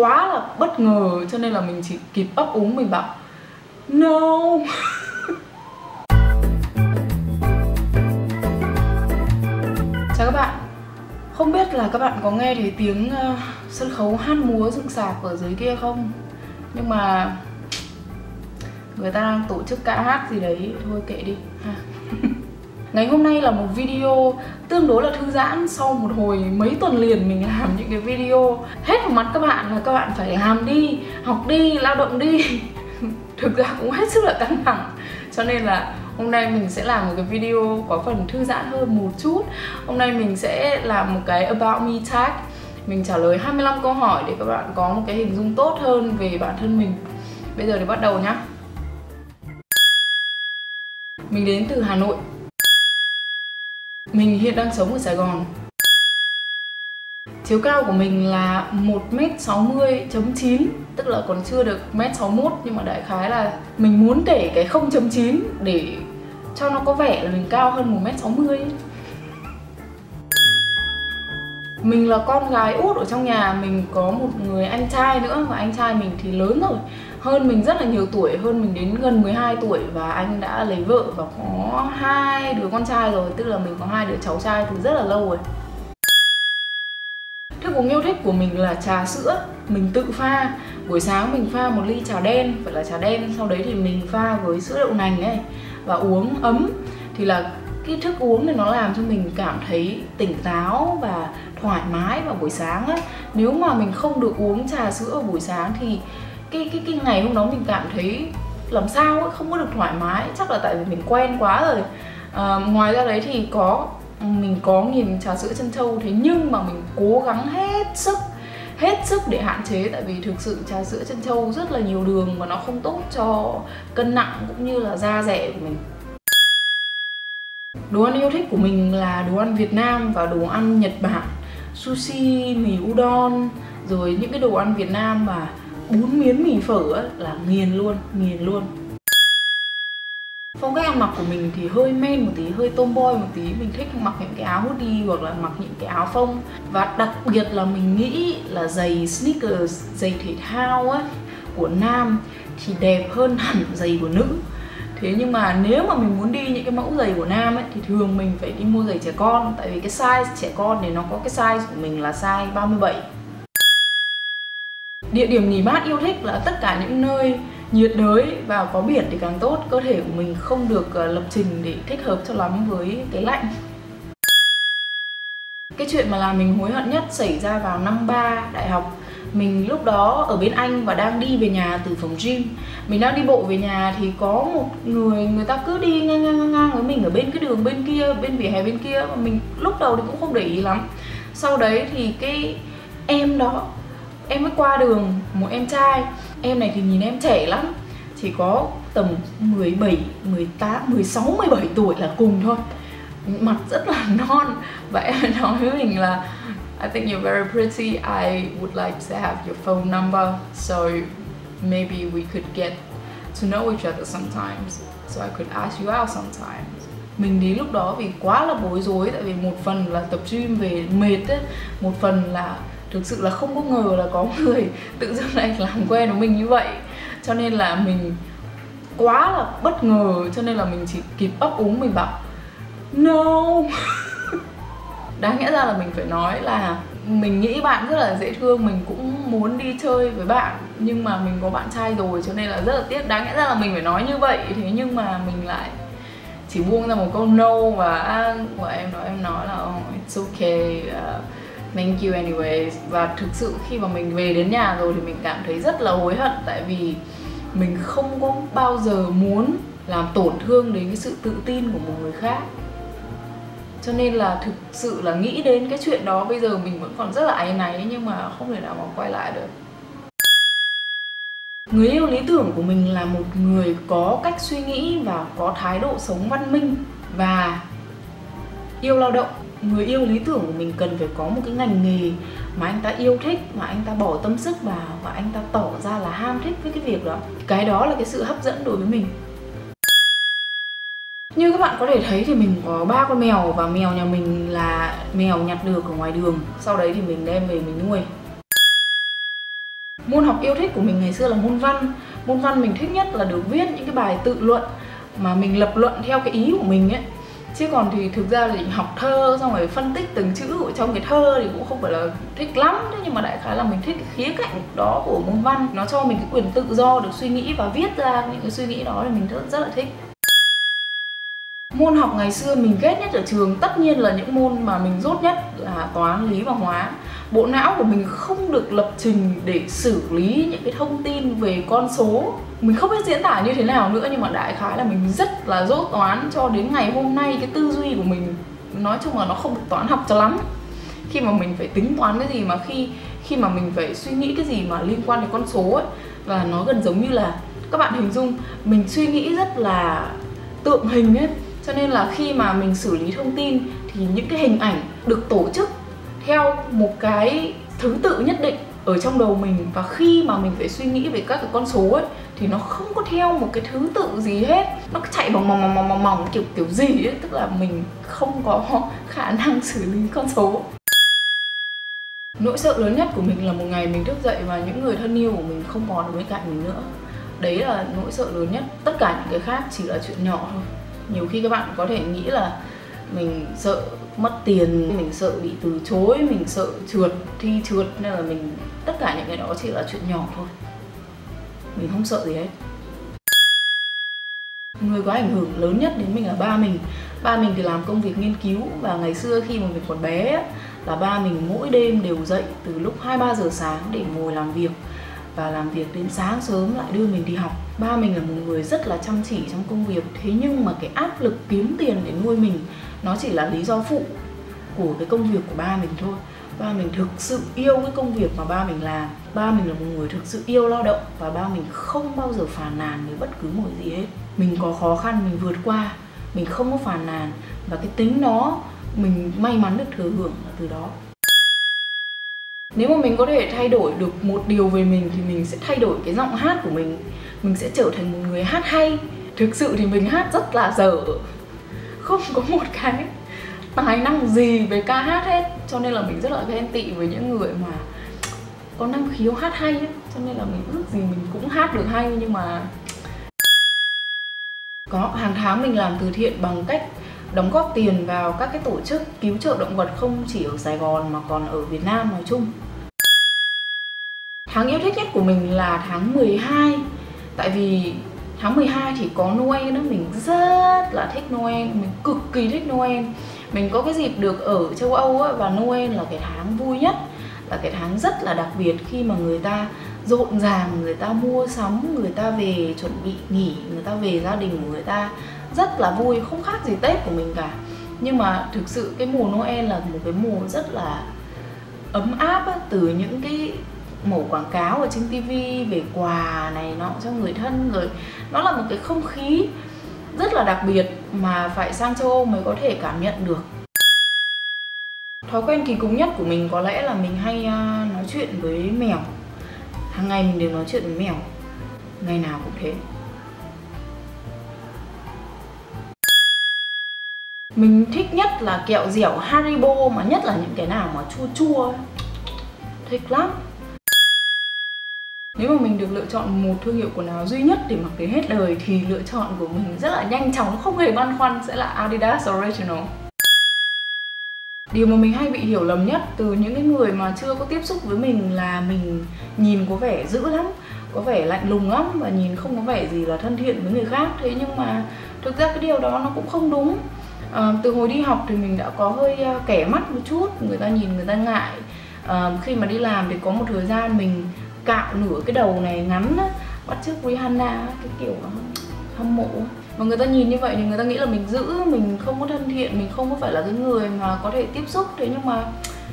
quá là bất ngờ, cho nên là mình chỉ kịp ấp úng mình bảo no. Chào các bạn. Không biết là các bạn có nghe thấy tiếng sân khấu hát múa dựng sạp ở dưới kia không? Nhưng mà người ta đang tổ chức ca hát gì đấy, thôi kệ đi ha. Ngày hôm nay là một video tương đối là thư giãn sau một hồi mấy tuần liền mình làm những cái video hết vào mặt các bạn là các bạn phải làm đi, học đi, lao động đi. Thực ra cũng hết sức là căng thẳng. Cho nên là hôm nay mình sẽ làm một cái video có phần thư giãn hơn một chút. Hôm nay mình sẽ làm một cái About Me tag. Mình trả lời 25 câu hỏi để các bạn có một cái hình dung tốt hơn về bản thân mình. Bây giờ thì bắt đầu nhá. Mình đến từ Hà Nội. Mình hiện đang sống ở Sài Gòn. Chiều cao của mình là 1m60.9, tức là còn chưa được 1m61, nhưng mà đại khái là mình muốn để cái 0.9 để cho nó có vẻ là mình cao hơn 1m60. Mình là con gái út ở trong nhà, mình có một người anh trai nữa, và anh trai mình thì lớn rồi, hơn mình rất là nhiều tuổi, hơn mình đến gần 12 tuổi, và anh đã lấy vợ và có 2 đứa con trai rồi, tức là mình có 2 đứa cháu trai từ rất là lâu rồi. Thức uống yêu thích của mình là trà sữa, mình tự pha. Buổi sáng mình pha một ly trà đen, phải là trà đen, sau đấy thì mình pha với sữa đậu nành ấy và uống ấm. Thì là cái thức uống này nó làm cho mình cảm thấy tỉnh táo và thoải mái vào buổi sáng ấy. Nếu mà mình không được uống trà sữa ở buổi sáng thì cái ngày hôm đó mình cảm thấy làm sao ấy, không có được thoải mái. Chắc là tại vì mình quen quá rồi. Ngoài ra đấy thì mình có nghiền trà sữa trân châu, thế nhưng mà mình cố gắng hết sức để hạn chế, tại vì thực sự trà sữa trân châu rất là nhiều đường và nó không tốt cho cân nặng cũng như là da dẻ của mình. Đồ ăn yêu thích của mình là đồ ăn Việt Nam và đồ ăn Nhật Bản, sushi, mì udon, rồi những cái đồ ăn Việt Nam và bún miến mì phở ấy, là nghiền luôn. Phong cách ăn mặc của mình thì hơi men một tí, hơi tomboy một tí. Mình thích mặc những cái áo hoodie hoặc là mặc những cái áo phông. Và đặc biệt là mình nghĩ là giày sneakers, giày thể thao ấy, của nam thì đẹp hơn hẳn giày của nữ. Thế nhưng mà nếu mà mình muốn đi những cái mẫu giày của nam ấy, thì thường mình phải đi mua giày trẻ con. Tại vì cái size trẻ con thì nó có cái size của mình là size 37. Địa điểm nghỉ mát yêu thích là tất cả những nơi nhiệt đới và có biển thì càng tốt. Cơ thể của mình không được lập trình để thích hợp cho lắm với cái lạnh. Cái chuyện mà làm mình hối hận nhất xảy ra vào năm 3 đại học. Mình lúc đó ở bên Anh và đang đi về nhà từ phòng gym. Mình đang đi bộ về nhà thì có một người ta cứ đi ngang với mình ở bên cái đường bên kia, bên vỉa hè bên kia. Và mình lúc đầu thì cũng không để ý lắm. Sau đấy thì cái em đó, em mới qua đường, một em trai. Em này thì nhìn em trẻ lắm, chỉ có tầm 17, 18, 16, 17 tuổi là cùng thôi. Mặt rất là non. Và em nói với mình là I think you're very pretty, I would like to have your phone number, so maybe we could get to know each other sometimes, so I could ask you out sometimes. Mình đến lúc đó vì quá là bối rối, tại vì một phần là tập gym về mệt ấy, một phần là thực sự là không có ngờ là có người tự dưng lại làm quen với mình như vậy. Cho nên là mình quá là bất ngờ, cho nên là mình chỉ kịp ấp úng mình bảo no. Đáng nhẽ ra là mình phải nói là mình nghĩ bạn rất là dễ thương, mình cũng muốn đi chơi với bạn, nhưng mà mình có bạn trai rồi cho nên là rất là tiếc. Đáng nhẽ ra là mình phải nói như vậy, thế nhưng mà mình lại chỉ buông ra một câu no. Và em nói là oh, it's okay, thank you anyways. Và thực sự khi mà mình về đến nhà rồi thì mình cảm thấy rất là hối hận, tại vì mình không có bao giờ muốn làm tổn thương đến cái sự tự tin của một người khác. Cho nên là thực sự là nghĩ đến cái chuyện đó bây giờ mình vẫn còn rất là áy náy, nhưng mà không thể nào mà quay lại được. Người yêu lý tưởng của mình là một người có cách suy nghĩ và có thái độ sống văn minh và yêu lao động. Người yêu lý tưởng của mình cần phải có một cái ngành nghề mà anh ta yêu thích, mà anh ta bỏ tâm sức vào và anh ta tỏ ra là ham thích với cái việc đó. Cái đó là cái sự hấp dẫn đối với mình. Như các bạn có thể thấy thì mình có 3 con mèo, và mèo nhà mình là mèo nhặt được ở ngoài đường. Sau đấy thì mình đem về mình nuôi. Môn học yêu thích của mình ngày xưa là môn văn. Môn văn mình thích nhất là được viết những cái bài tự luận mà mình lập luận theo cái ý của mình ấy. Chứ còn thì thực ra là học thơ xong rồi phân tích từng chữ ở trong cái thơ thì cũng không phải là thích lắm. Thế nhưng mà đại khái là mình thích cái khía cạnh đó của môn văn. Nó cho mình cái quyền tự do được suy nghĩ và viết ra những cái suy nghĩ đó thì mình rất là thích. Môn học ngày xưa mình ghét nhất ở trường tất nhiên là những môn mà mình dốt nhất là toán, lý và hóa. Bộ não của mình không được lập trình để xử lý những cái thông tin về con số. Mình không biết diễn tả như thế nào nữa nhưng mà đại khái là mình rất là dốt toán. Cho đến ngày hôm nay cái tư duy của mình nói chung là nó không được toán học cho lắm. Khi mà mình phải tính toán cái gì mà khi mà mình phải suy nghĩ cái gì mà liên quan đến con số ấy, và nó gần giống như là các bạn hình dung mình suy nghĩ rất là tượng hình ấy. Cho nên là khi mà mình xử lý thông tin thì những cái hình ảnh được tổ chức theo một cái thứ tự nhất định ở trong đầu mình. Và khi mà mình phải suy nghĩ về các cái con số ấy thì nó không có theo một cái thứ tự gì hết. Nó chạy bòng kiểu gì ấy. Tức là mình không có khả năng xử lý con số. Nỗi sợ lớn nhất của mình là một ngày mình thức dậy và những người thân yêu của mình không còn ở bên cạnh mình nữa. Đấy là nỗi sợ lớn nhất. Tất cả những cái khác chỉ là chuyện nhỏ thôi. Nhiều khi các bạn có thể nghĩ là mình sợ mất tiền, mình sợ bị từ chối, mình sợ thi trượt, nên là tất cả những cái đó chỉ là chuyện nhỏ thôi. Mình không sợ gì hết. Người có ảnh hưởng lớn nhất đến mình là ba mình. Ba mình thì làm công việc nghiên cứu, và ngày xưa khi mà mình còn bé là ba mình mỗi đêm đều dậy từ lúc 2-3 giờ sáng để ngồi làm việc, và làm việc đến sáng sớm lại đưa mình đi học. Ba mình là một người rất là chăm chỉ trong công việc, thế nhưng mà cái áp lực kiếm tiền để nuôi mình nó chỉ là lý do phụ của cái công việc của ba mình thôi. Ba mình thực sự yêu cái công việc mà ba mình làm. Ba mình là một người thực sự yêu lao động, và ba mình không bao giờ phàn nàn với bất cứ một gì hết. Mình có khó khăn mình vượt qua, mình không có phàn nàn, và cái tính đó mình may mắn được thừa hưởng là từ đó. Nếu mà mình có thể thay đổi được một điều về mình thì mình sẽ thay đổi cái giọng hát của mình. Mình sẽ trở thành một người hát hay. Thực sự thì mình hát rất là dở, không có một cái tài năng gì về ca hát hết. Cho nên là mình rất là ghen tị với những người mà có năng khiếu hát hay ấy. Cho nên là mình ước gì mình cũng hát được hay. Nhưng mà hàng tháng mình làm từ thiện bằng cách đóng góp tiền vào các cái tổ chức cứu trợ động vật không chỉ ở Sài Gòn mà còn ở Việt Nam nói chung. Tháng yêu thích nhất của mình là tháng 12. Tại vì tháng 12 thì có Noel đó, mình rất là thích Noel, mình cực kỳ thích Noel. Mình có cái dịp được ở châu Âu ấy, và Noel là cái tháng vui nhất, là cái tháng rất là đặc biệt khi mà người ta rộn ràng, người ta mua sắm, người ta về chuẩn bị nghỉ, người ta về gia đình của người ta, rất là vui, không khác gì Tết của mình cả. Nhưng mà thực sự cái mùa Noel là một cái mùa rất là ấm áp ấy, từ những cái mẩu quảng cáo ở trên TV về quà này nọ cho người thân, rồi nó là một cái không khí rất là đặc biệt mà phải sang châu Âu mới có thể cảm nhận được. Thói quen kỳ cục nhất của mình có lẽ là mình hay nói chuyện với mèo. Hàng ngày mình đều nói chuyện với mèo, ngày nào cũng thế. Mình thích nhất là kẹo dẻo Haribo, mà nhất là những cái nào mà chua chua ấy. Thích lắm. Nếu mà mình được lựa chọn một thương hiệu quần áo duy nhất để mặc đến hết đời thì lựa chọn của mình rất là nhanh chóng, không hề băn khoăn, sẽ là Adidas Original. Điều mà mình hay bị hiểu lầm nhất từ những cái người mà chưa có tiếp xúc với mình là mình nhìn có vẻ dữ lắm, có vẻ lạnh lùng lắm, và nhìn không có vẻ gì là thân thiện với người khác. Thế nhưng mà thực ra cái điều đó nó cũng không đúng. Từ hồi đi học thì mình đã có hơi kẻ mắt một chút, người ta nhìn người ta ngại. Khi mà đi làm thì có một thời gian mình cạo nửa cái đầu này ngắn á, bắt chước Rihanna, cái kiểu hâm mộ. Và người ta nhìn như vậy thì người ta nghĩ là mình dữ, mình không có thân thiện, mình không có phải là cái người mà có thể tiếp xúc. Thế nhưng mà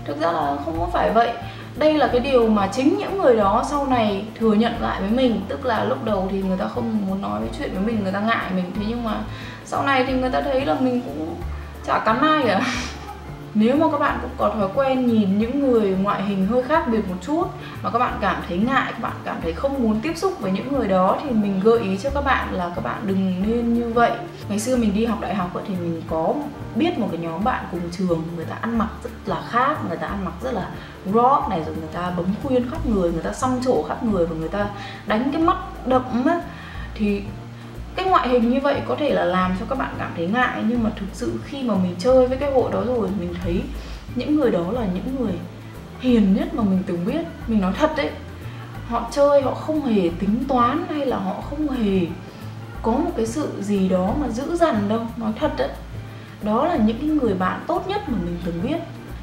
thực ra là không có phải vậy. Đây là cái điều mà chính những người đó sau này thừa nhận lại với mình. Tức là lúc đầu thì người ta không muốn nói với chuyện với mình, người ta ngại mình. Thế nhưng mà sau này thì người ta thấy là mình cũng chả cắn ai cả. Nếu mà các bạn cũng có thói quen nhìn những người ngoại hình hơi khác biệt một chút mà các bạn cảm thấy ngại, các bạn cảm thấy không muốn tiếp xúc với những người đó, thì mình gợi ý cho các bạn là các bạn đừng nên như vậy. Ngày xưa mình đi học đại học thì mình có biết một cái nhóm bạn cùng trường, người ta ăn mặc rất là khác, người ta ăn mặc rất là rock này, rồi người ta bấm khuyên khắp người, người ta xăm trổ khắp người và người ta đánh cái mắt đậm á, thì cái ngoại hình như vậy có thể là làm cho các bạn cảm thấy ngại. Nhưng mà thực sự khi mà mình chơi với cái hội đó rồi, mình thấy những người đó là những người hiền nhất mà mình từng biết. Mình nói thật đấy, họ chơi họ không hề tính toán hay là họ không hề có một cái sự gì đó mà dữ dằn đâu. Nói thật đấy, đó là những cái người bạn tốt nhất mà mình từng biết.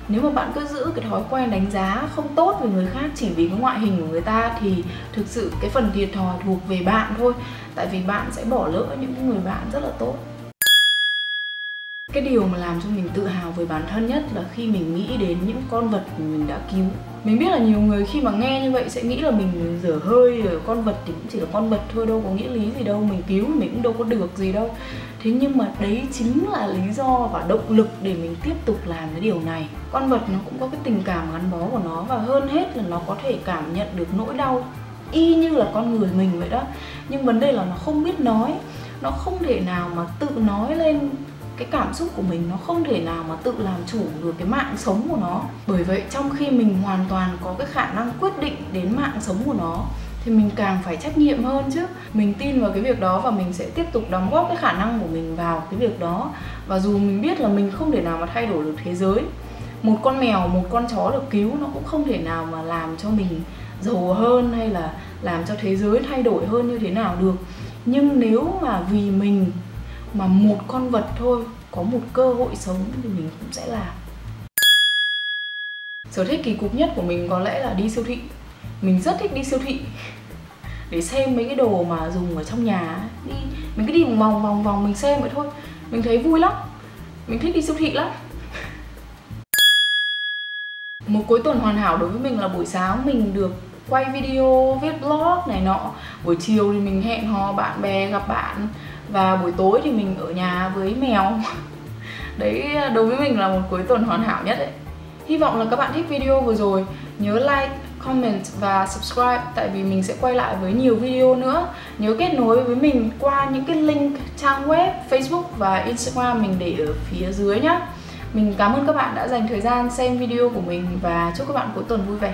Nếu mà bạn cứ giữ cái thói quen đánh giá không tốt về người khác chỉ vì cái ngoại hình của người ta thì thực sự cái phần thiệt thòi thuộc về bạn thôi. Tại vì bạn sẽ bỏ lỡ những người bạn rất là tốt. Cái điều mà làm cho mình tự hào về bản thân nhất là khi mình nghĩ đến những con vật mình đã cứu. Mình biết là nhiều người khi mà nghe như vậy sẽ nghĩ là mình dở hơi, con vật thì cũng chỉ là con vật thôi, đâu có nghĩa lý gì đâu, mình cứu mình cũng đâu có được gì đâu. Thế nhưng mà đấy chính là lý do và động lực để mình tiếp tục làm cái điều này. Con vật nó cũng có cái tình cảm gắn bó của nó, và hơn hết là nó có thể cảm nhận được nỗi đau y như là con người mình vậy đó. Nhưng vấn đề là nó không biết nói, nó không thể nào mà tự nói lên cái cảm xúc của mình, nó không thể nào mà tự làm chủ được cái mạng sống của nó. Bởi vậy trong khi mình hoàn toàn có cái khả năng quyết định đến mạng sống của nó thì mình càng phải trách nhiệm hơn chứ. Mình tin vào cái việc đó và mình sẽ tiếp tục đóng góp cái khả năng của mình vào cái việc đó. Và dù mình biết là mình không thể nào mà thay đổi được thế giới, một con mèo, một con chó được cứu nó cũng không thể nào mà làm cho mình giàu hơn hay là làm cho thế giới thay đổi hơn như thế nào được. Nhưng nếu mà vì mình mà một con vật thôi có một cơ hội sống thì mình cũng sẽ làm. Sở thích kỳ cục nhất của mình có lẽ là đi siêu thị. Mình rất thích đi siêu thị để xem mấy cái đồ mà dùng ở trong nhà. Mình cứ đi vòng vòng mình xem vậy thôi. Mình thấy vui lắm. Mình thích đi siêu thị lắm. Một cuối tuần hoàn hảo đối với mình là buổi sáng mình được quay video, viết blog này nọ. Buổi chiều thì mình hẹn hò bạn bè gặp bạn. Và buổi tối thì mình ở nhà với mèo. Đấy đối với mình là một cuối tuần hoàn hảo nhất đấy. Hy vọng là các bạn thích video vừa rồi. Nhớ like, comment và subscribe, tại vì mình sẽ quay lại với nhiều video nữa. Nhớ kết nối với mình qua những cái link trang web, Facebook và Instagram mình để ở phía dưới nhé. Mình cảm ơn các bạn đã dành thời gian xem video của mình và chúc các bạn cuối tuần vui vẻ.